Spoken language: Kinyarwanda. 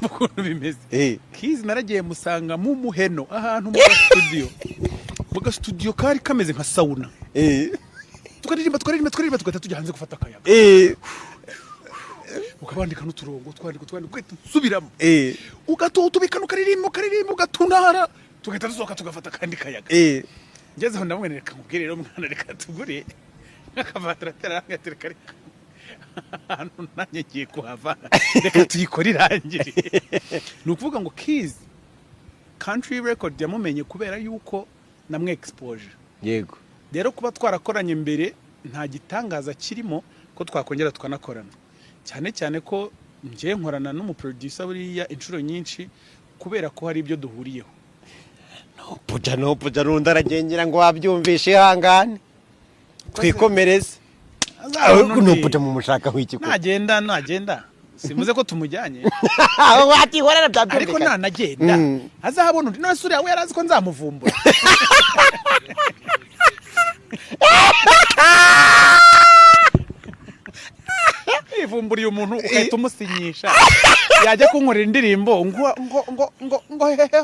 ukuntu bimeze Keys naragiye musanga mu muheno ahantu mu studio kari kameze nka sauna tukaririmba tugahita tujya hanze gufata akayaga ukabandika n'uturongo twandika subiramo ugatubika ukaririmba ugatunara tugahita dusohoka tugafata kandi kayaga ngeze aho ndamwe reka nkubwire rero mwana reka tugure n'akavatara terangatereka hano nanye giye kuhava reka tuyikora irangire ni ukuvuga ngo Keys country record yamumenye kubera yuko namwe exposure yego rero kuba twarakoranye mbere nta gitangaza kirimo ko twakongera tukanakorana cyane ko ngiye nkorana n'umuproducer buriya inshuro nyinshi kubera ko hari ibyo duhuriyeho no puja runda aragengera ngo wabyumvishe ihangane twikomereze ahubwo no puja mu mushaka w'iki ko nagenda simuze ko tumujyanye watihorera byabyumvikana ariko nanagenda azahabona undi nase uriya we yarazi ko nzamuvumbura ivumburiye umuntu ukahita umusinyisha yajya kunkorera indirimbo ngo hehehe